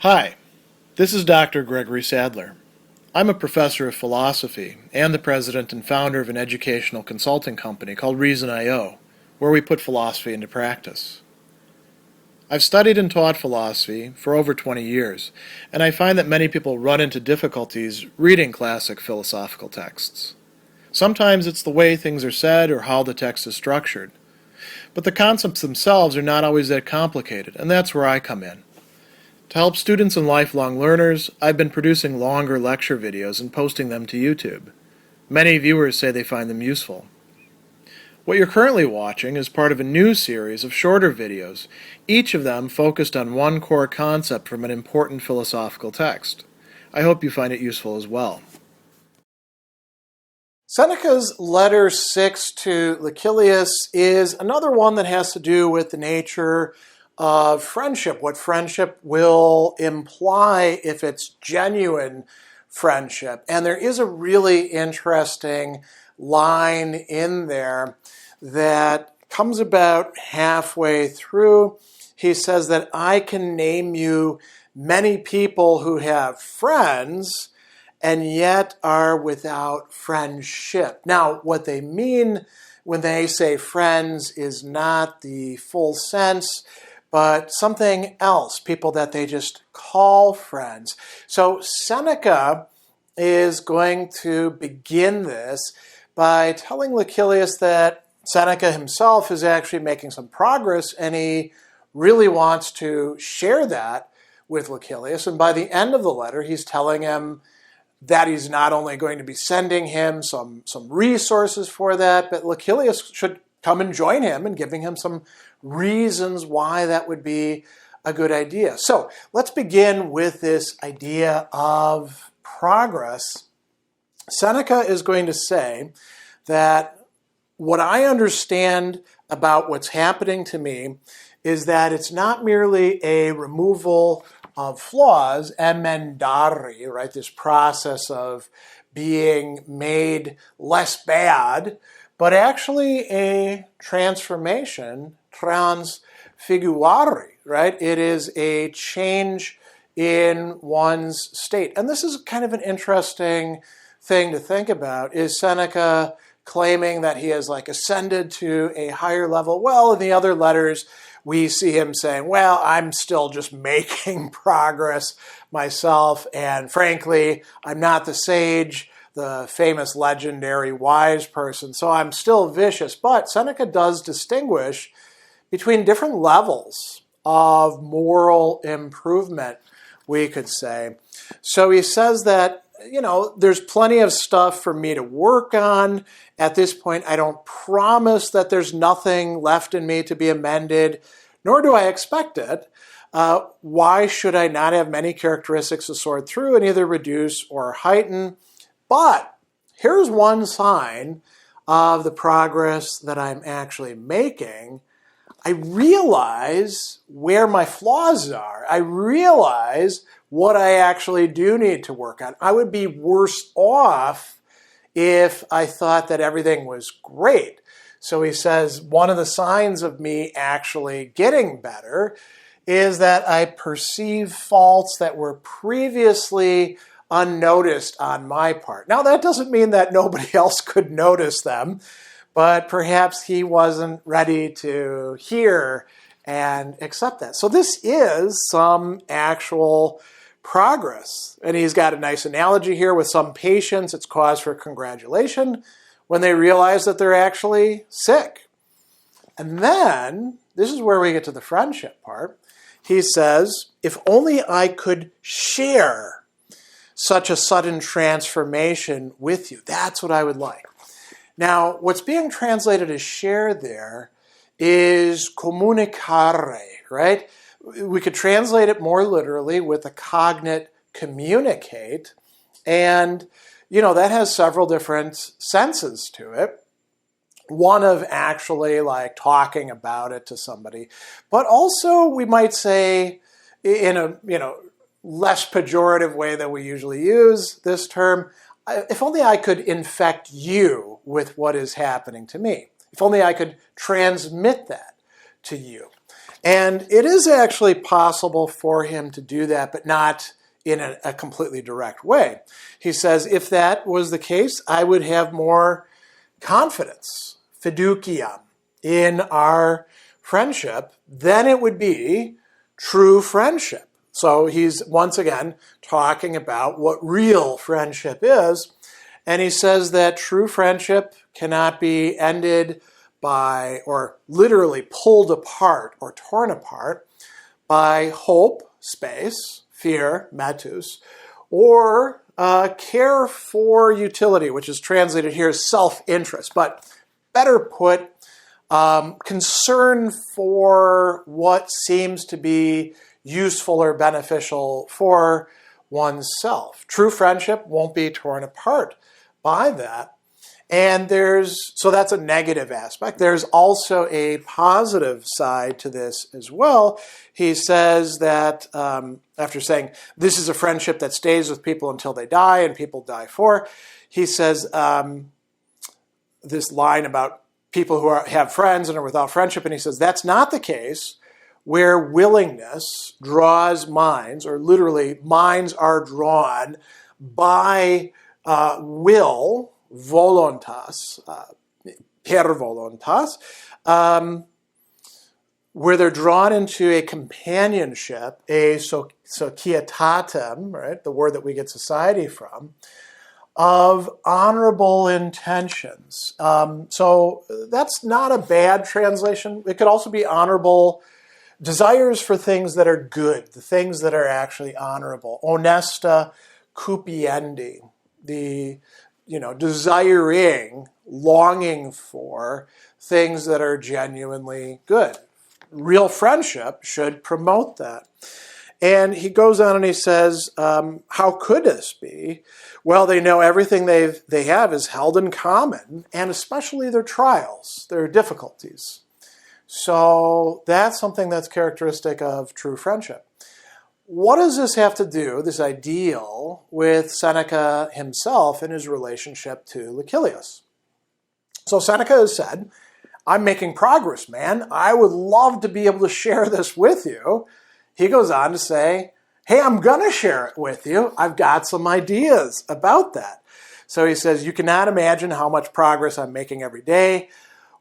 Hi, this is Dr. Gregory Sadler. I'm a professor of philosophy and the president and founder of an educational consulting company called Reason.io, where we put philosophy into practice. I've studied and taught philosophy for over 20 years, and I find that many people run into difficulties reading classic philosophical texts. Sometimes it's the way things are said or how the text is structured. But the concepts themselves are not always that complicated, and that's where I come in. To help students and lifelong learners, I've been producing longer lecture videos and posting them to YouTube. Many viewers say they find them useful. What you're currently watching is part of a new series of shorter videos, each of them focused on one core concept from an important philosophical text. I hope you find it useful as well. Seneca's Letter 6 to Lucilius is another one that has to do with the nature of friendship, what friendship will imply if it's genuine friendship. And there is a really interesting line in there that comes about halfway through. He says that I can name you many people who have friends and yet are without friendship. Now, what they mean when they say friends is not the full sense, but something else, people that they just call friends. So Seneca is going to begin this by telling Lucilius that Seneca himself is actually making some progress, and he really wants to share that with Lucilius. And by the end of the letter, he's telling him that he's not only going to be sending him some resources for that, but Lucilius should come and join him and giving him some reasons why that would be a good idea. So let's begin with this idea of progress. Seneca is going to say that what I understand about what's happening to me is that it's not merely a removal of flaws, emendare, right? This process of being made less bad, but actually a transformation, transfigurare, right? It is a change in one's state. And this is kind of an interesting thing to think about. Is Seneca claiming that he has ascended to a higher level? Well, in the other letters, we see him saying, well, I'm still just making progress myself, and frankly, I'm not the sage, the famous legendary wise person, so I'm still vicious. But Seneca does distinguish between different levels of moral improvement, we could say. So he says that, there's plenty of stuff for me to work on. At this point, I don't promise that there's nothing left in me to be amended, nor do I expect it. Why should I not have many characteristics to sort through and either reduce or heighten? But here's one sign of the progress that I'm actually making. I realize where my flaws are. I realize what I actually do need to work on. I would be worse off if I thought that everything was great. So he says one of the signs of me actually getting better is that I perceive faults that were previously unnoticed on my part. Now, that doesn't mean that nobody else could notice them, but perhaps he wasn't ready to hear and accept that. So this is some actual progress. And he's got a nice analogy here with some patients. It's cause for congratulation when they realize that they're actually sick. And then, this is where we get to the friendship part. He says, if only I could share such a sudden transformation with you. That's what I would like. Now, what's being translated as share there is communicare, right? We could translate it more literally with the cognate communicate. And, that has several different senses to it. One of actually talking about it to somebody, but also we might say in a, less pejorative way than we usually use this term, if only I could infect you with what is happening to me. If only I could transmit that to you. And it is actually possible for him to do that, but not in a completely direct way. He says, if that was the case, I would have more confidence, fiduciam, in our friendship, then it would be true friendship. So he's once again talking about what real friendship is. And he says that true friendship cannot be ended by, or literally pulled apart or torn apart by hope, space, fear, metus, or care for utility, which is translated here as self-interest. But better put, concern for what seems to be useful or beneficial for oneself. True friendship won't be torn apart by that. And so that's a negative aspect. There's also a positive side to this as well. He says that, after saying, this is a friendship that stays with people until they die and people die for, he says this line about people who have friends and are without friendship, and he says that's not the case where willingness draws minds, or literally minds are drawn by will, voluntas, per voluntas, where they're drawn into a companionship, a societatem, right, the word that we get society from, of honorable intentions. So that's not a bad translation. It could also be honorable desires for things that are good, the things that are actually honorable. Honesta cupiendi, the desiring, longing for things that are genuinely good. Real friendship should promote that. And he goes on and he says, how could this be? Well, they know everything they have is held in common, and especially their trials, their difficulties. So that's something that's characteristic of true friendship. What does this have to do, this ideal, with Seneca himself and his relationship to Lucilius? So Seneca has said, I'm making progress, man. I would love to be able to share this with you. He goes on to say, hey, I'm going to share it with you. I've got some ideas about that. So he says, you cannot imagine how much progress I'm making every day.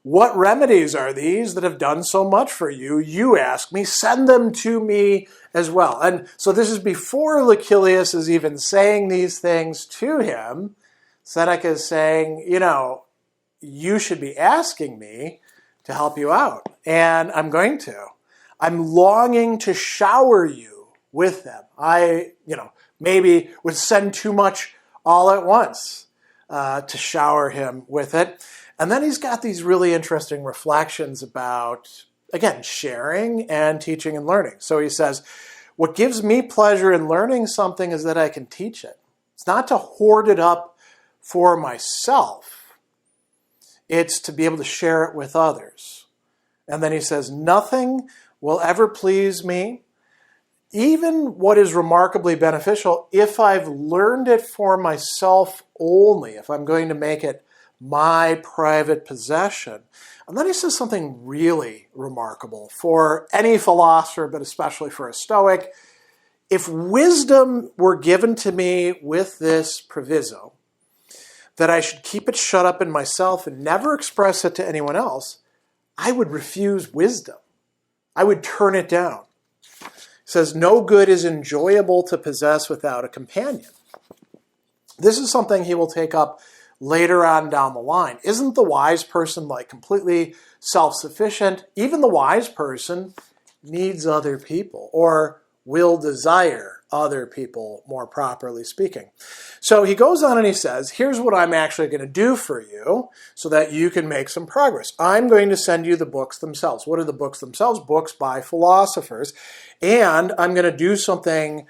What remedies are these that have done so much for you? You ask me, send them to me as well. And so this is before Lucilius is even saying these things to him. Seneca is saying, you should be asking me to help you out. And I'm going to. I'm longing to shower you with them. I, maybe would send too much all at once to shower him with it. And then he's got these really interesting reflections about, again, sharing and teaching and learning. So he says, what gives me pleasure in learning something is that I can teach it. It's not to hoard it up for myself. It's to be able to share it with others. And then he says, nothing will ever please me, even what is remarkably beneficial, if I've learned it for myself only, if I'm going to make it my private possession. And then he says something really remarkable for any philosopher, but especially for a Stoic. If wisdom were given to me with this proviso, that I should keep it shut up in myself and never express it to anyone else, I would refuse wisdom. I would turn it down. He says, no good is enjoyable to possess without a companion. This is something he will take up later on down the line. Isn't the wise person completely self-sufficient? Even the wise person needs other people, or will desire other people, more properly speaking. So he goes on and he says, here's what I'm actually going to do for you so that you can make some progress. I'm going to send you the books themselves. What are the books themselves? Books by philosophers. And I'm going to do something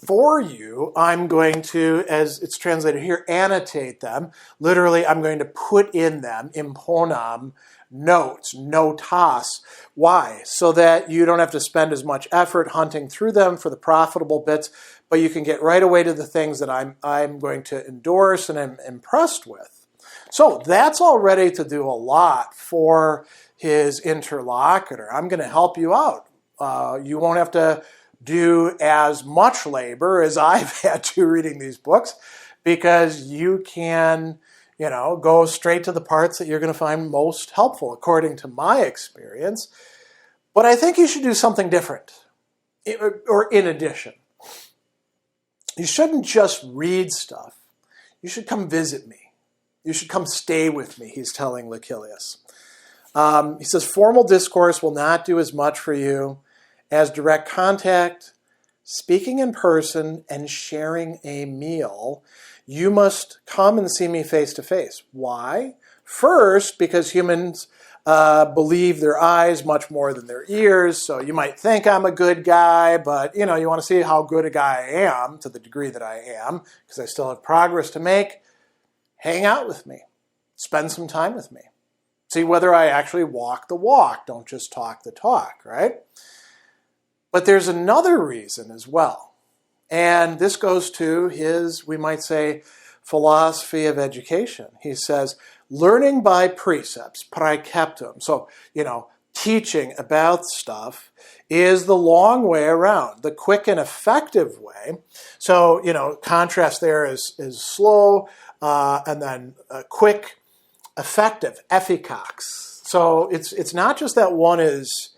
for you. I'm going to, as it's translated here, annotate them. Literally, I'm going to put in them, imponam, notes, notas. Why? So that you don't have to spend as much effort hunting through them for the profitable bits, but you can get right away to the things that I'm going to endorse and am impressed with. So that's already to do a lot for his interlocutor. I'm going to help you out. You won't have to do as much labor as I've had to reading these books, because you can, go straight to the parts that you're going to find most helpful, according to my experience. But I think you should do something different, or in addition. You shouldn't just read stuff. You should come visit me. You should come stay with me, he's telling Lucilius. He says, formal discourse will not do as much for you as direct contact, speaking in person, and sharing a meal. You must come and see me face to face. Why? First, because humans believe their eyes much more than their ears. So you might think I'm a good guy, but you want to see how good a guy I am, to the degree that I am, because I still have progress to make. Hang out with me. Spend some time with me. See whether I actually walk the walk. Don't just talk the talk, right? But there's another reason as well. And this goes to his, we might say, philosophy of education. He says, learning by precepts, praeceptum. So, teaching about stuff is the long way around, the quick and effective way. So, contrast there is slow, and then quick, effective, efficax. So it's not just that one is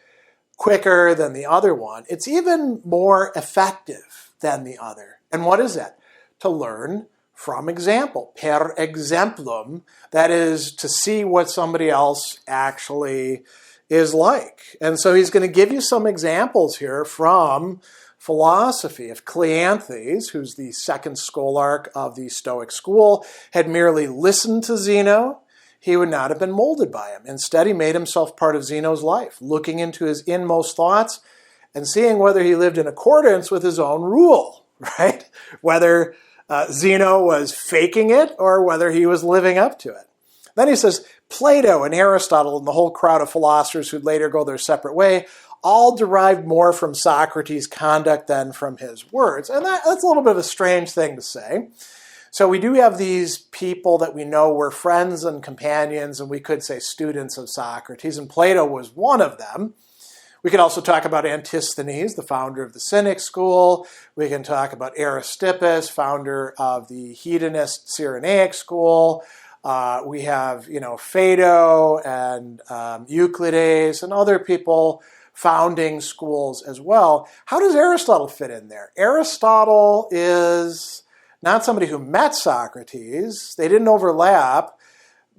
quicker than the other one. It's even more effective than the other. And what is that? To learn from example, per exemplum, that is to see what somebody else actually is like. And so he's going to give you some examples here from philosophy. If Cleanthes, who's the second scholarch of the Stoic school, had merely listened to Zeno, he would not have been molded by him. Instead, he made himself part of Zeno's life, looking into his inmost thoughts and seeing whether he lived in accordance with his own rule, right? Whether Zeno was faking it or whether he was living up to it. Then he says, Plato and Aristotle and the whole crowd of philosophers who'd later go their separate way all derived more from Socrates' conduct than from his words. And that's a little bit of a strange thing to say. So we do have these people that we know were friends and companions, and we could say students of Socrates, and Plato was one of them. We could also talk about Antisthenes, the founder of the Cynic school. We can talk about Aristippus, founder of the hedonist Cyrenaic school. We have, Phaedo and Euclides and other people founding schools as well. How does Aristotle fit in there? Aristotle is not somebody who met Socrates. They didn't overlap.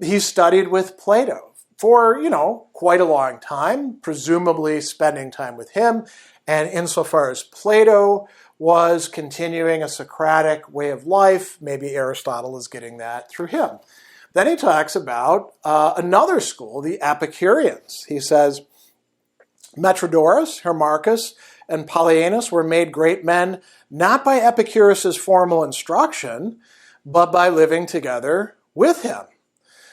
He studied with Plato for, quite a long time, presumably spending time with him. And insofar as Plato was continuing a Socratic way of life, maybe Aristotle is getting that through him. Then he talks about another school, the Epicureans. He says, Metrodorus, Hermarchus, and Polyaenus were made great men not by Epicurus' formal instruction, but by living together with him.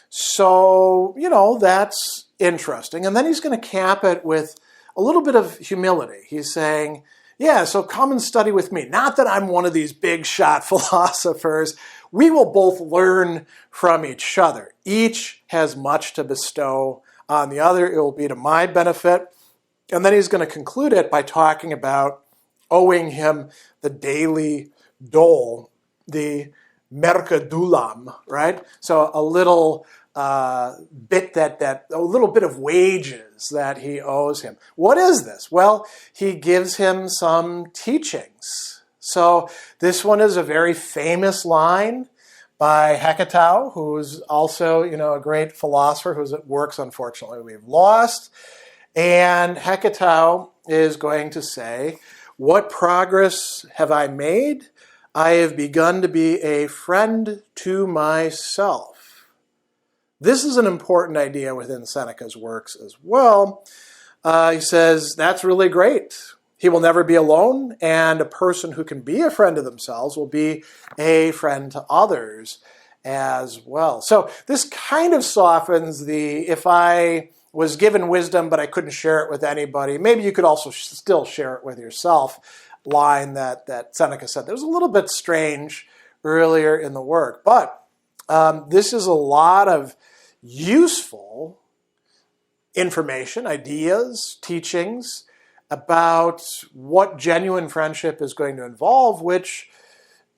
So, that's interesting. And then he's going to cap it with a little bit of humility. He's saying, yeah, so come and study with me. Not that I'm one of these big shot philosophers. We will both learn from each other. Each has much to bestow on the other. It will be to my benefit. And then he's going to conclude it by talking about owing him the daily dole, the mercadulam, right? So a little bit a little bit of wages that he owes him. What is this? Well, he gives him some teachings. So this one is a very famous line by Hecatau, who's also, a great philosopher whose works, unfortunately, we've lost. And Hecatau is going to say, what progress have I made? I have begun to be a friend to myself. This is an important idea within Seneca's works as well. He says, that's really great. He will never be alone, and a person who can be a friend to themselves will be a friend to others as well. So this kind of softens the, if I was given wisdom but I couldn't share it with anybody, maybe you could also still share it with yourself, line that Seneca said. That was a little bit strange earlier in the work. But this is a lot of useful information, ideas, teachings about what genuine friendship is going to involve, which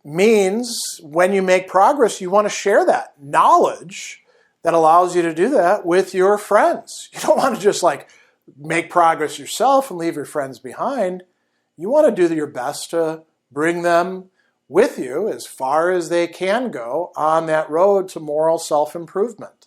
means when you make progress, you want to share that knowledge that allows you to do that with your friends. You don't want to just like make progress yourself and leave your friends behind. You want to do your best to bring them with you as far as they can go on that road to moral self-improvement.